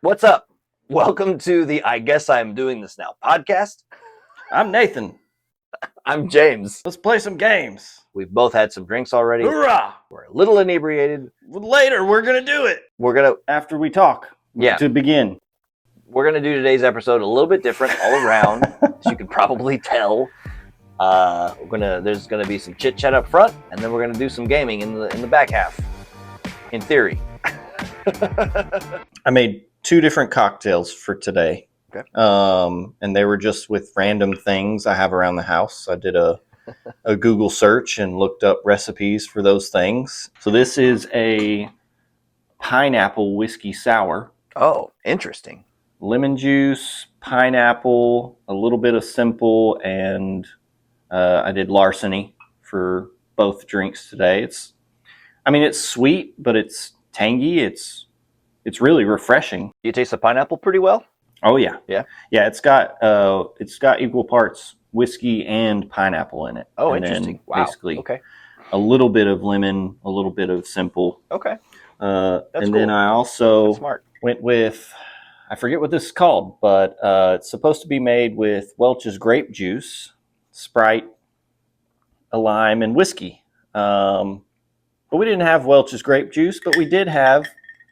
What's up? Welcome to the I Guess I'm Doing This Now podcast. I'm Nathan. I'm James. Let's play some games. We've both had some drinks already. Hoorah! We're a little inebriated. Later, we're going to do it. After we talk. Yeah. To begin. We're going to do today's episode a little bit different all around, as you can probably tell. There's going to be some chit-chat up front, and then we're going to do some gaming in the back half, in theory. I made 2 different cocktails for today. Okay. And they were just with random things I have around the house. I did a Google search and looked up recipes for those things. So this is a pineapple whiskey sour. Oh, interesting. Lemon juice, pineapple, a little bit of simple, and I did larceny for both drinks today. It's sweet, but it's tangy. It's really refreshing. You taste the pineapple pretty well? Oh yeah, yeah. It's got equal parts whiskey and pineapple in it. Oh, and interesting. Then wow. Basically, okay. A little bit of lemon, a little bit of simple. Okay. That's and cool. Then I also went with, I forget what this is called, but it's supposed to be made with Welch's grape juice, Sprite, a lime, and whiskey. But we didn't have Welch's grape juice, but we did have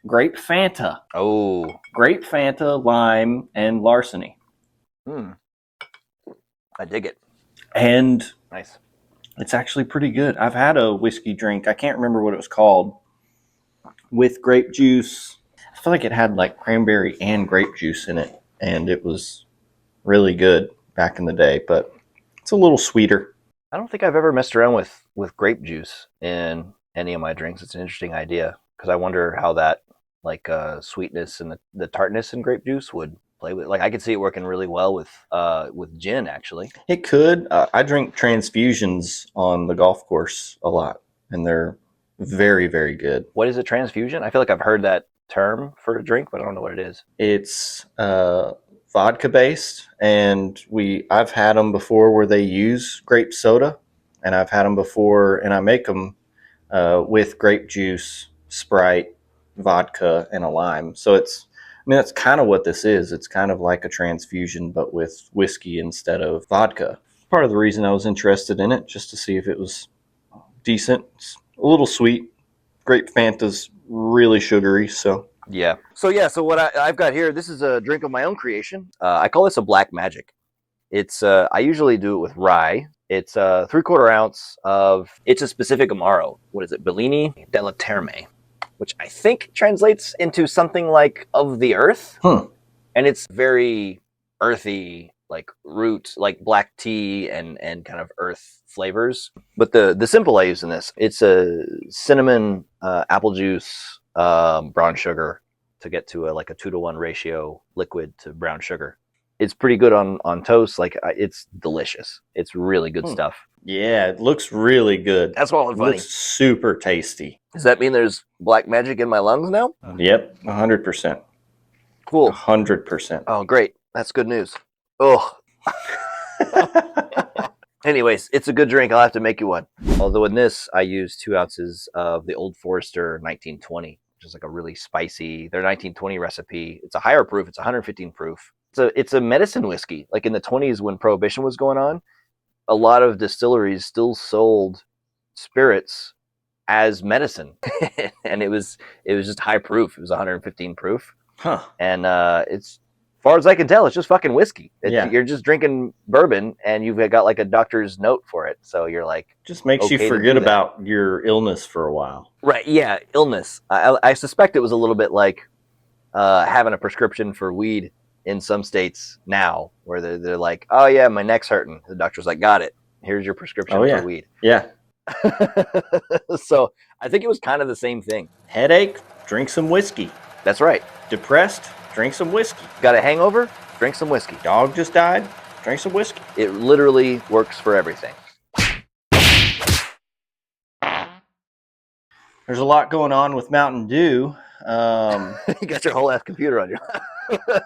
grape Fanta. Oh. Grape Fanta, lime, and larceny. I dig it. And nice. It's actually pretty good. I've had a whiskey drink. I can't remember what it was called. With grape juice. I feel like it had like cranberry and grape juice in it. And it was really good back in the day. But it's a little sweeter. I don't think I've ever messed around with grape juice in any of my drinks. It's an interesting idea. Because I wonder how that sweetness and the tartness in grape juice would play with. Like I could see it working really well with gin, actually. It could. I drink transfusions on the golf course a lot, and they're very, very good. What is a transfusion? I feel like I've heard that term for a drink, but I don't know what it is. It's vodka based, and I've had them before where they use grape soda, and I've had them before, and I make them with grape juice, Sprite, vodka, and a lime. So that's kind of what this is. It's kind of like a transfusion, but with whiskey instead of vodka. Part of the reason I was interested in it, just to see if it was decent. It's a little sweet. Grape Fanta's really sugary, so. Yeah. So what I've got here, this is a drink of my own creation. I call this a Black Magic. It's I usually do it with rye. It's 3/4 ounce of, it's a specific Amaro. What is it? Bellini della Terme, which I think translates into something like of the earth. And it's very earthy, like root, like black tea and kind of earth flavors. But the simple I use in this, it's a cinnamon, apple juice, brown sugar to get to a 2-to-1 ratio liquid to brown sugar. It's pretty good on toast. It's delicious. It's really good stuff. Yeah, it looks really good. That's all. It looks super tasty. Does that mean there's black magic in my lungs now? Yep, 100%. Cool. 100%. Oh, great. That's good news. Oh. Anyways, it's a good drink. I'll have to make you one. Although in this, I use 2 ounces of the Old Forester 1920, which is like a really spicy, their 1920 recipe. It's a higher proof. It's 115 proof. It's a medicine whiskey. Like in the 20s when Prohibition was going on, a lot of distilleries still sold spirits as medicine. And it was just high proof. It was 115 proof. Huh. And it's, as far as I can tell, it's just fucking whiskey. You're just drinking bourbon and you've got like a doctor's note for it. So you're like, just makes you forget about your illness for a while. Right. Yeah. Illness. I suspect it was a little bit like having a prescription for weed in some states now, where they're like, oh yeah, my neck's hurting. The doctor's like, got it. Here's your prescription for weed. Yeah. So I think it was kind of the same thing. Headache, drink some whiskey. That's right. Depressed, drink some whiskey. Got a hangover? Drink some whiskey. Dog just died? Drink some whiskey. It literally works for everything. There's a lot going on with Mountain Dew. You got your whole ass computer on you.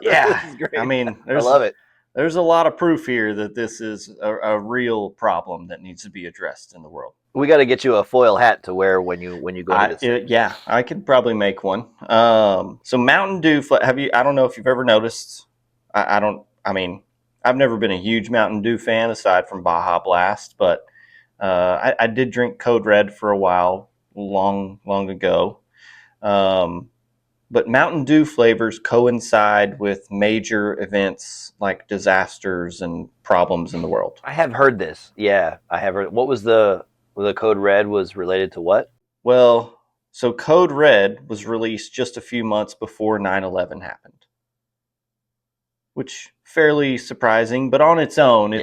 Yeah. This is great. I mean, I love it. There's a lot of proof here that this is a real problem that needs to be addressed in the world. We got to get you a foil hat to wear when you go to this thing. Yeah, I could probably make one. So Mountain Dew, have you? I don't know if you've ever noticed. I don't. I mean, I've never been a huge Mountain Dew fan aside from Baja Blast, but I did drink Code Red for a while, long ago. Um, but Mountain Dew flavors coincide with major events like disasters and problems in the world. I have heard this. Yeah, I have heard. What was the code red was related to what? Well, so Code Red was released just a few months before 9/11 happened, which fairly surprising, but on its own, Yeah.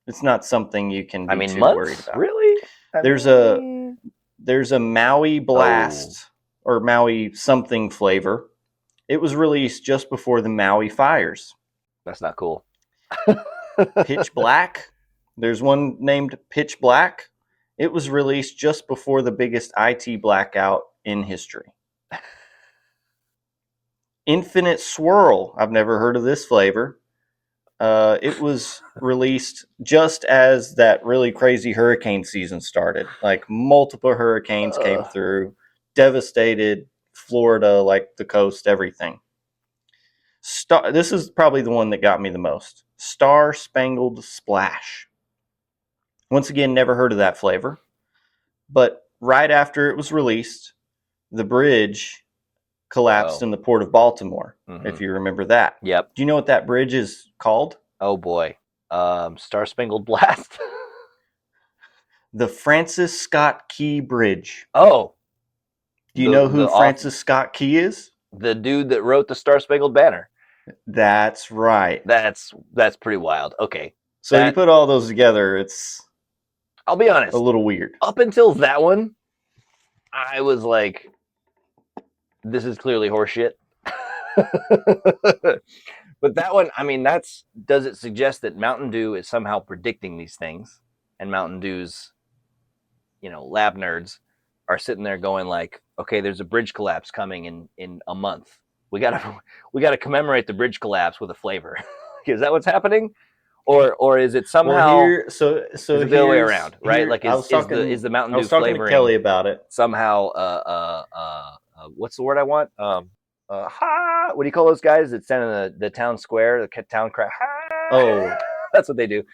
it's not something you can I be mean, too worried months? about. Really? There's a there's a Maui Blast or Maui something flavor. It was released just before the Maui fires. That's not cool. Pitch Black. There's one named Pitch Black. It was released just before the biggest IT blackout in history. Infinite Swirl. I've never heard of this flavor. It was released just as that really crazy hurricane season started. Like multiple hurricanes came through, devastated Florida, like the coast, everything. This is probably the one that got me the most. Star Spangled Splash. Once again, never heard of that flavor. But right after it was released, the bridge collapsed in the port of Baltimore, if you remember that. Yep. Do you know what that bridge is called? Oh boy. Star Spangled Blast. The Francis Scott Key Bridge. Oh. Do you know who Francis Scott Key is? The dude that wrote the Star Spangled Banner. That's right. That's pretty wild. Okay. So you put all those together, I'll be honest, a little weird. Up until that one, I was like, this is clearly horseshit. But that one, I mean, does it suggest that Mountain Dew is somehow predicting these things, and Mountain Dew's, lab nerds are sitting there going like, okay, there's a bridge collapse coming in a month. We gotta commemorate the bridge collapse with a flavor. Is that what's happening? Or is it somehow so the other way around, right? Like is the Mountain Dew I was talking flavoring to Kelly about it. somehow what's the word I want? What do you call those guys that stand in the town square, the town cry? Oh, that's what they do.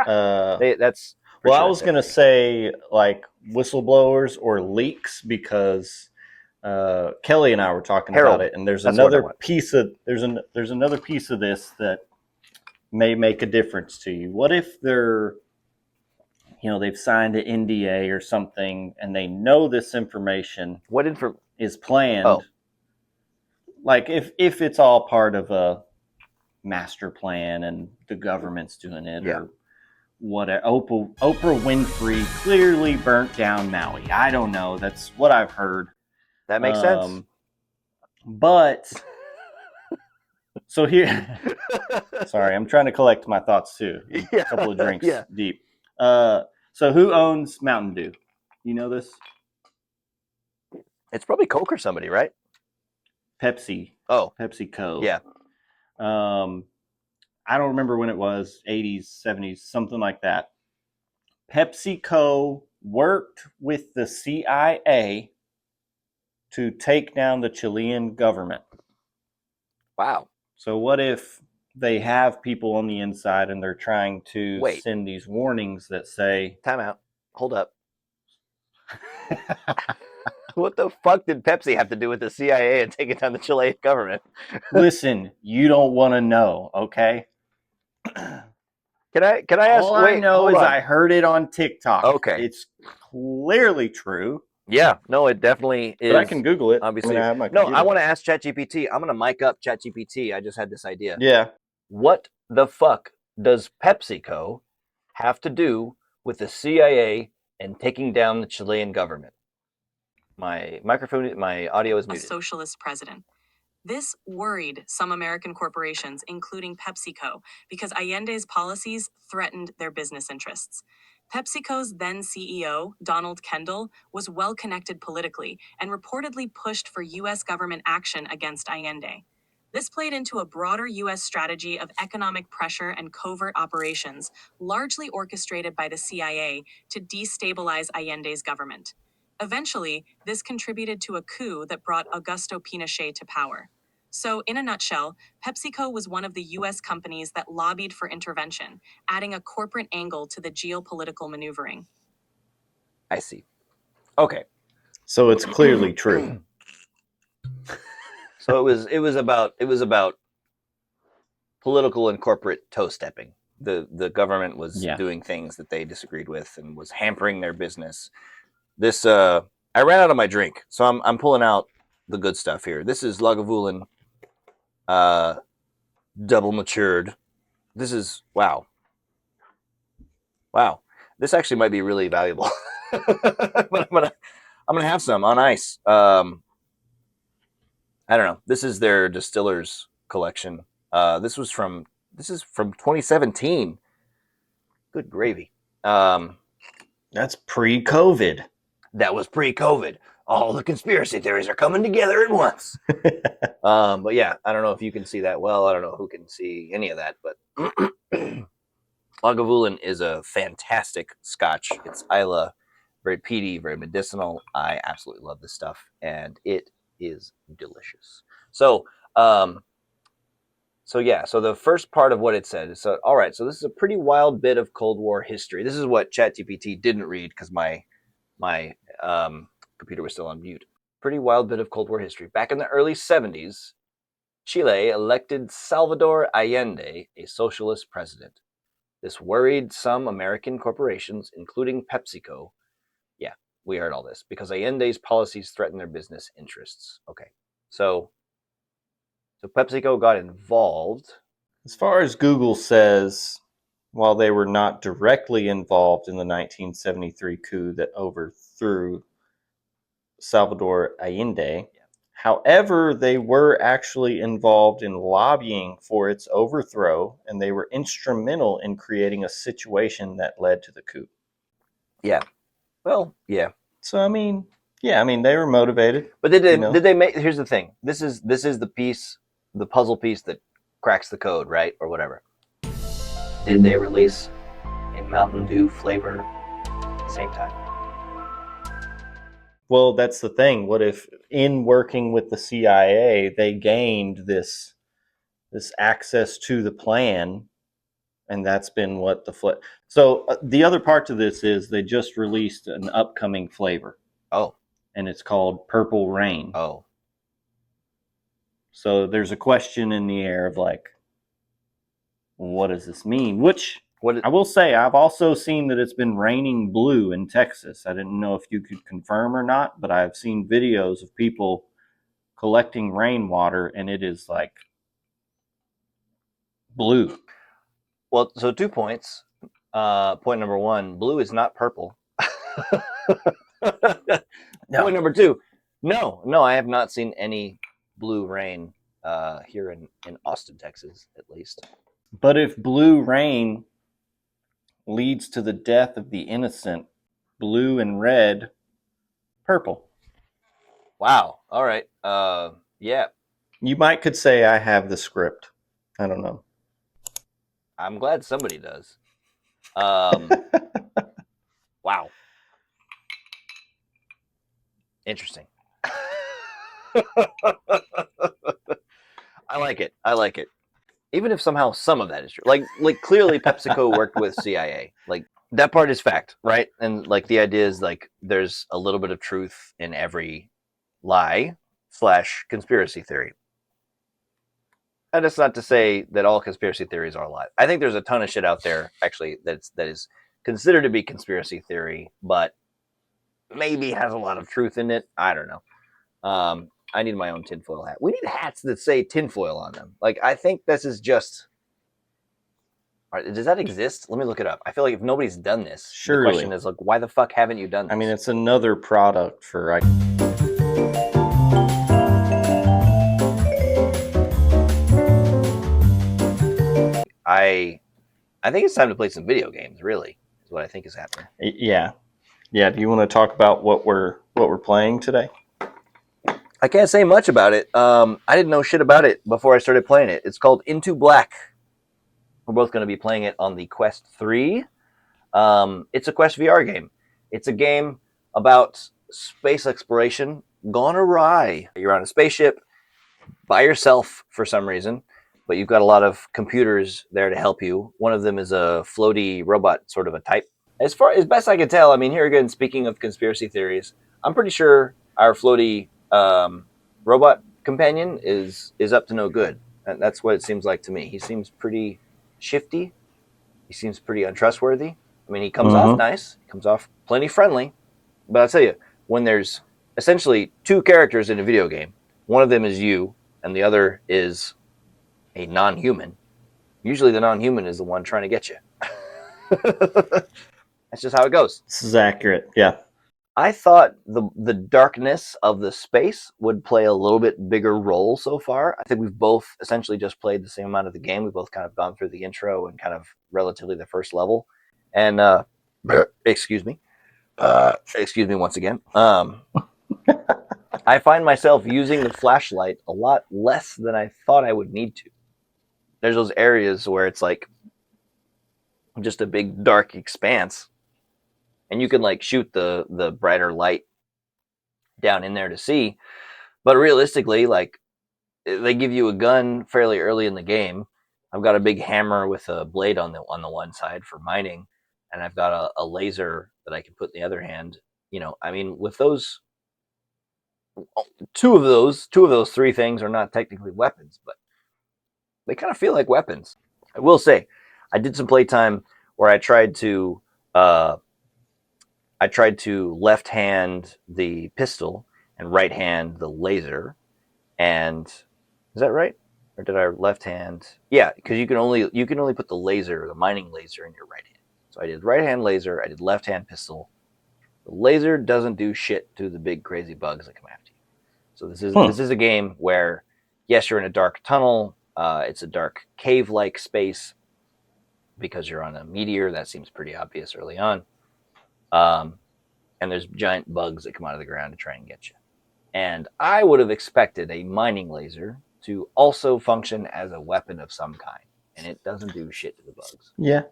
That's well, I was gonna say like whistleblowers or leaks because Kelly and I were talking about it, and there's another piece of there's another piece of this that may make a difference to you. What if they've signed an NDA or something, and they know this information is planned? Oh. Like if it's all part of a master plan and the government's doing it, or whatever. Oprah Winfrey clearly burnt down Maui. I don't know. That's what I've heard. That makes sense. But so here, sorry, I'm trying to collect my thoughts too. A couple of drinks deep. So who owns Mountain Dew? You know this? It's probably Coke or somebody, right? Pepsi. Oh, PepsiCo. Yeah. I don't remember when it was, 80s, 70s, something like that. PepsiCo worked with the CIA to take down the Chilean government. Wow. So what if they have people on the inside and they're trying to send these warnings that say... Time out. Hold up. What the fuck did Pepsi have to do with the CIA and taking down the Chilean government? Listen, you don't want to know, okay? Can I ask? All I know is I heard it on TikTok. Okay. It's clearly true. Yeah, no, it definitely is. But I can Google it. Obviously. I have my computer. I want to ask ChatGPT. I'm going to mic up ChatGPT. I just had this idea. Yeah. What the fuck does PepsiCo have to do with the CIA and taking down the Chilean government? My audio is muted. A socialist president. This worried some American corporations, including PepsiCo, because Allende's policies threatened their business interests. PepsiCo's then CEO, Donald Kendall, was well connected politically and reportedly pushed for U.S. government action against Allende. This played into a broader U.S. strategy of economic pressure and covert operations, largely orchestrated by the CIA, to destabilize Allende's government. Eventually, this contributed to a coup that brought Augusto Pinochet to power. So, in a nutshell, PepsiCo was one of the U.S. companies that lobbied for intervention, adding a corporate angle to the geopolitical maneuvering. I see. Okay. So it's clearly true. So it was about political and corporate toe stepping. The government was doing things that they disagreed with and was hampering their business. This I ran out of my drink, so I'm pulling out the good stuff here. This is Lagavulin, double matured. This is wow. This actually might be really valuable. But I'm gonna have some on ice. I don't know. This is their distillers collection. This is from 2017. Good gravy. That's pre-COVID. That was pre-COVID. All the conspiracy theories are coming together at once. But yeah, I don't know if you can see that well. I don't know who can see any of that, but Lagavulin is a fantastic scotch. It's Isla, very peaty, very medicinal. I absolutely love this stuff, and it is delicious. So, so the first part of what it said is, so all right, so this is a pretty wild bit of Cold War history. This is what ChatGPT didn't read because my computer was still on mute. Pretty wild bit of Cold War history. Back in the early 70s, Chile elected Salvador Allende a socialist president. This worried some American corporations, including PepsiCo. Yeah, we heard all this because Allende's policies threatened their business interests. Okay, so PepsiCo got involved. As far as Google says, while they were not directly involved in the 1973 coup that overthrew Salvador Allende, however, they were actually involved in lobbying for its overthrow, and they were instrumental in creating a situation that led to the coup. Yeah. Well, yeah. So I mean, they were motivated. But did they make? Here's the thing. This is the puzzle piece that cracks the code, right, or whatever. Did they release a Mountain Dew flavor at the same time? Well, that's the thing. What if, in working with the CIA, they gained this access to the plan, and that's been what the So the other part to this is they just released an upcoming flavor. Oh, and it's called Purple Rain. Oh, so there's a question in the air of like, what does this mean? Which I will say, I've also seen that it's been raining blue in Texas. I didn't know if you could confirm or not, but I've seen videos of people collecting rainwater, and it is like blue. Well, so 2 points. Point number one, blue is not purple. No. Point number two, no, I have not seen any blue rain here in Austin, Texas, at least. But if blue rain leads to the death of the innocent, blue and red, purple. Wow. All right. Yeah. You could say I have the script. I don't know. I'm glad somebody does. Wow. Interesting. I like it. Even if somehow some of that is true. Like clearly PepsiCo worked with CIA. Like that part is fact, right? And like the idea is like there's a little bit of truth in every lie / conspiracy theory. And it's not to say that all conspiracy theories are a lie. I think there's a ton of shit out there actually that is considered to be conspiracy theory, but maybe has a lot of truth in it. I don't know. I need my own tinfoil hat. We need hats that say tinfoil on them. Like, I think this is just... All right, does that exist? Let me look it up. I feel like if nobody's done this, surely. The question is, like, why the fuck haven't you done this? I mean, it's another product for... I think it's time to play some video games, really, is what I think is happening. Yeah. Do you want to talk about what we're playing today? I can't say much about it. I didn't know shit about it before I started playing it. It's called Into Black. We're both going to be playing it on the Quest 3. It's a Quest VR game. It's a game about space exploration gone awry. You're on a spaceship by yourself for some reason, but you've got a lot of computers there to help you. One of them is a floaty robot sort of a type. As best I can tell, I mean, here again, speaking of conspiracy theories, I'm pretty sure our floaty robot companion is up to no good. And that's what it seems like to me. He seems pretty shifty. He seems pretty untrustworthy. I mean, he comes off nice. He comes off plenty friendly. But I'll tell you, when there's essentially two characters in a video game, one of them is you, and the other is a non-human. Usually the non-human is the one trying to get you. That's just how it goes. This is accurate. Yeah. I thought the darkness of the space would play a little bit bigger role so far. I think we've both essentially just played the same amount of the game. We've both kind of gone through the intro and kind of relatively the first level. And excuse me once again. I find myself using the flashlight a lot less than I thought I would need to. There's those areas where it's like just a big dark expanse, and you can like shoot the brighter light down in there to see. But realistically, like, they give you a gun fairly early in the game. I've got a big hammer with a blade on the one side for mining, and I've got a laser that I can put in the other hand. You know, I mean, with those two of those three things are not technically weapons, but they kind of feel like weapons. I will say, I did some playtime where I tried to left hand the pistol and right hand the laser. And is that right? Or did I left hand? Yeah, because you can only put the laser, the mining laser, in your right hand. So I did right hand laser. I did left hand pistol. The laser doesn't do shit to the big crazy bugs that come after you. So this is a game where, yes, you're in a dark tunnel. It's a dark cave-like space because you're on a meteor. That seems pretty obvious early on. And there's giant bugs that come out of the ground to try and get you. And I would have expected a mining laser to also function as a weapon of some kind. And it doesn't do shit to the bugs. Yeah.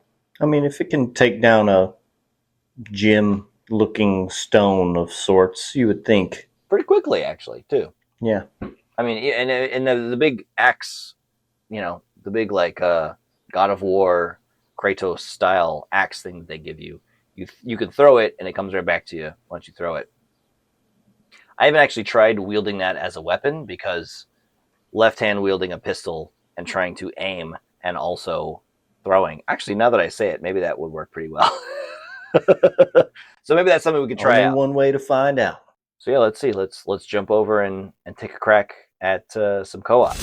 I mean, if it can take down a gem-looking stone of sorts, you would think. Pretty quickly, actually, too. Yeah. I mean, and the big axe, you know, the big, like, God of War, Kratos-style axe thing that they give you, you can throw it, and it comes right back to you once you throw it. I haven't actually tried wielding that as a weapon, because left-hand wielding a pistol and trying to aim and also throwing. Actually, now that I say it, maybe that would work pretty well. So maybe that's something we could try Only out. one way to find out. So yeah, let's see. Let's jump over and take a crack at some co-op.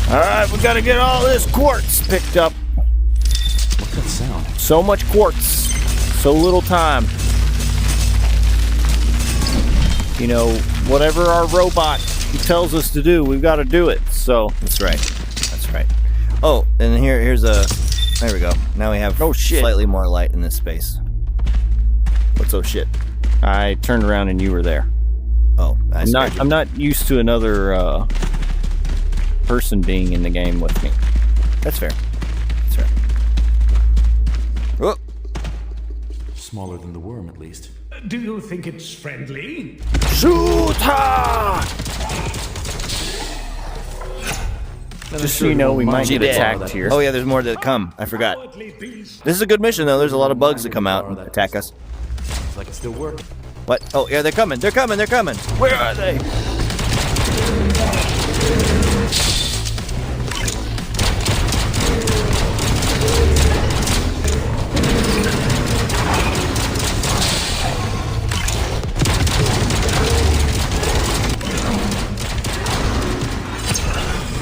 All right, we got to get all this quartz picked up. What's that sound? So much quartz, so little time. You know, whatever our robot tells us to do, we've got to do it. So That's right. That's right. Oh, and here's a... There we go. Now we have slightly more light in this space. What's oh shit? I turned around and you were there. Oh, I'm not used to another person being in the game with me. That's fair. That's fair. Oh. Smaller than the worm, at least. Do you think it's friendly? Shoot her! Just so you know, we might get attacked here. Oh yeah, there's more to come. I forgot. This is a good mission though. There's a lot of bugs that come out and attack us. Looks like it's still working. What? Oh yeah, they're coming. They're coming. They're coming. Where are they?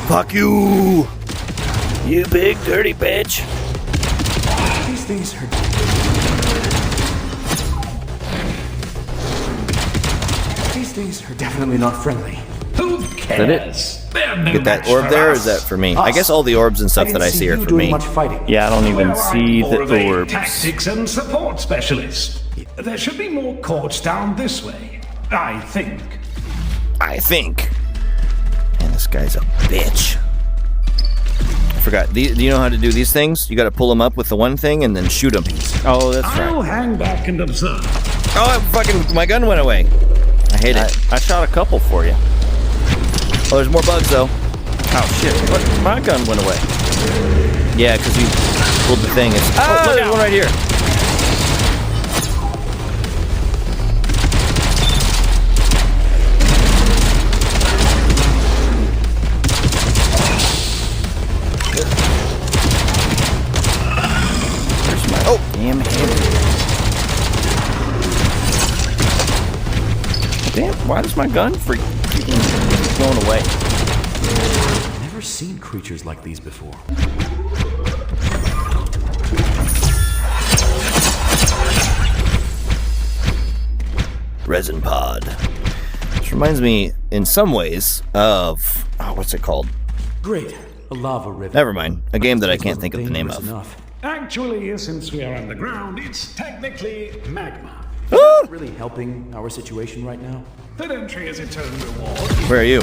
Fuck you! You big dirty bitch! These things are... These things are definitely not friendly. Who cares? They're no Get that match orb for there, or us. is that for me? I guess all the orbs and stuff that I see are for me. Much fighting. Yeah, I don't even see More of a the orbs. tactics and support specialist. There should be more courts down this way, I think. I think. Man, this guy's a bitch. I forgot. Do you know how to do these things? You got to pull them up with the one thing and then shoot them. Oh, that's I'll right. hang back and observe. Oh, my gun went away. I hate it. I shot a couple for you. Oh, there's more bugs, though. Oh, shit. What? My gun went away. Yeah, because you pulled the thing. It's, look there's out. one right here. There's my... Oh, damn hammer. Damn, why does my gun freak keep going away? Never seen creatures like these before. Resin pod. This reminds me, in some ways, of... Oh, what's it called? Great. A lava river. Never mind. A game that I can't think of the name of. Enough. Actually, since we are underground, it's technically magma. Really helping our situation right now? That entry is its own reward. Where are you?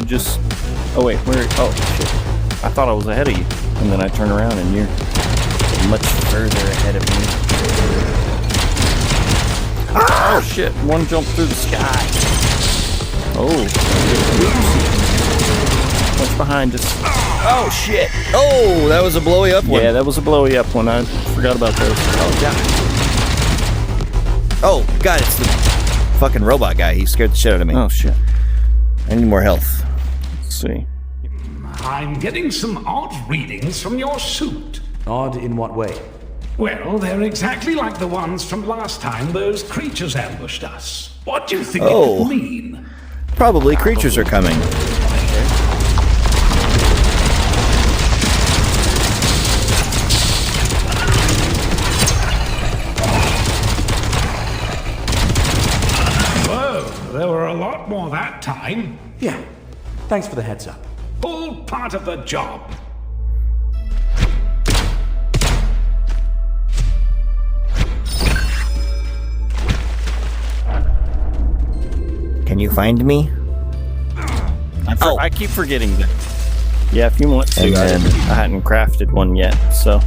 Just... Oh, wait, where... Oh, shit. I thought I was ahead of you. And then I turn around and you're much further ahead of me. Oh, shit. One jumped through the sky. Oh. What's behind us? Oh, shit. Oh, that was a blowy up one. Yeah, that was a blowy up one. I forgot about those. Oh, God. Oh, God, it's the fucking robot guy. He scared the shit out of me. Oh, shit. I need more health. Let's see. I'm getting some odd readings from your suit. Odd in what way? Well, they're exactly like the ones from last time those creatures ambushed us. What do you think Oh. it could mean? Probably creatures are coming. Whoa, there were a lot more that time. Yeah. Thanks for the heads up. All part of the job. Can you find me? I keep forgetting that. Yeah, if you want to. And then- I hadn't crafted one yet, so...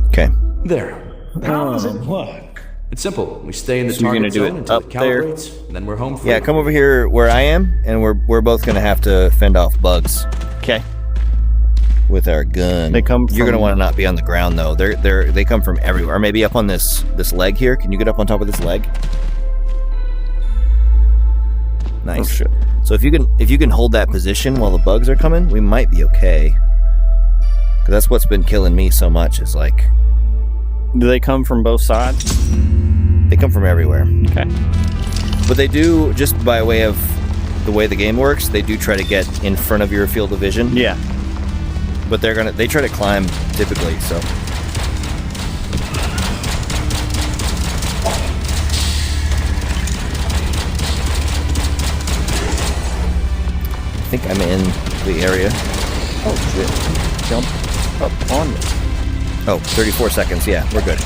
Okay. There. How does it work? It's simple. We stay in the So you're target gonna do zone it until up it there? calibrates, and then we're home free. Yeah, come over here where I am, and we're both gonna have to fend off bugs Okay. with our gun. They come You're gonna from- want to not be on the ground though. They come from everywhere. Maybe up on this leg here. Can you get up on top of this leg? Nice. Oh, shit. So if you can hold that position while the bugs are coming, we might be okay. Because that's what's been killing me so much. Is like Do they come from both sides? they come from everywhere. Okay. But they do, just by way of the way the game works, they do try to get in front of your field of vision. Yeah. But they try to climb typically. So I think I'm in the area. Oh, shit. Jump up on me. Oh, 34 seconds. Yeah, we're good.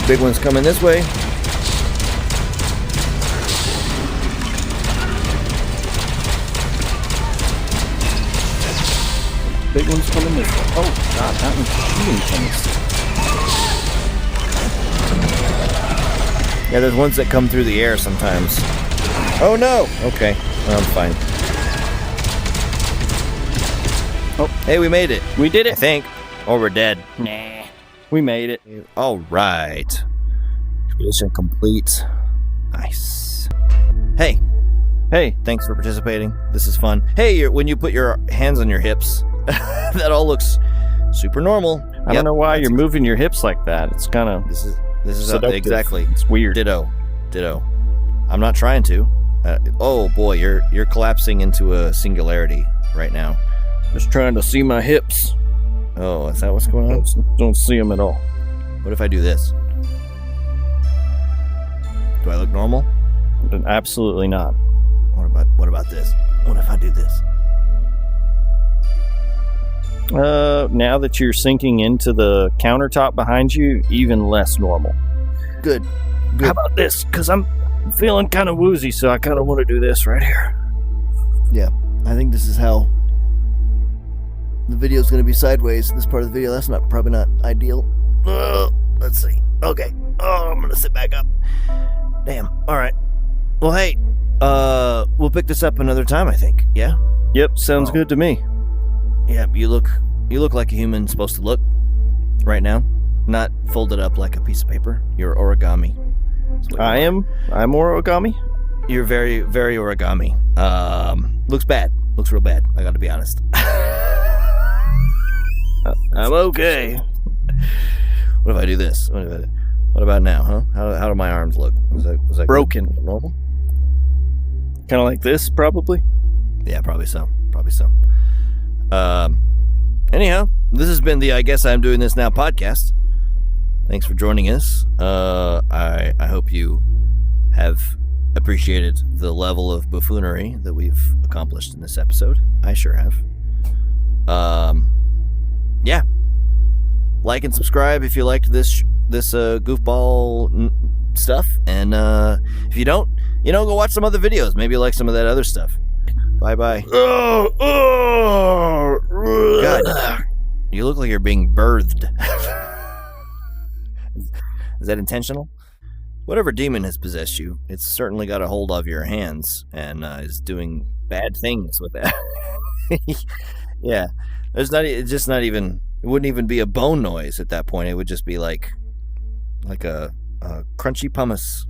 Big one's coming this way. Big one's coming this way. Oh, God, that one's shooting things. Yeah, there's ones that come through the air sometimes. Oh no! Okay, well, I'm fine. Oh. Hey, we made it. We did I it. think. Or we're dead. Nah. We made it. All right. Mission complete. Nice. Hey, Hey. thanks for participating. This is fun. Hey, when you put your hands on your hips, that all looks super normal. I don't know why you're moving your hips like that. It's kind of This is seductive. exactly. It's weird. Ditto. I'm not trying to. Oh boy, you're collapsing into a singularity right now. Just trying to see my hips. Oh, is that what's going on? Don't see them at all. What if I do this? Do I look normal? Absolutely not. What about this? What if I do this? Now that you're sinking into the countertop behind you, even less normal. Good. How about this? Because I'm feeling kind of woozy, so I kind of want to do this right here. Yeah, I think this is how the video's going to be sideways. This part of the video, that's probably not ideal. Let's see. Okay. Oh, I'm going to sit back up. Damn. All right. Well, hey, we'll pick this up another time, I think. Yeah? Yep, sounds good to me. Yeah, you look like a human's supposed to look right now. Not folded up like a piece of paper. You're origami. I'm origami? You're very, very origami. Looks bad. Looks real bad. I gotta be honest. I'm okay. What if I do this? What about now, huh? How do my arms look? Was that broken? Good? Normal? Kind of like this, probably? Yeah, probably so. Anyhow, this has been the I Guess I'm Doing This Now podcast. Thanks for joining us. I hope you have appreciated the level of buffoonery that we've accomplished in this episode. I sure have. Yeah. Like and subscribe if you liked this goofball stuff. And if you don't, go watch some other videos. Maybe you like some of that other stuff. Bye-bye. God, you look like you're being birthed. Is that intentional? Whatever demon has possessed you, it's certainly got a hold of your hands and is doing bad things with that. Yeah, it wouldn't even be a bone noise at that point. It would just be like a crunchy pumice.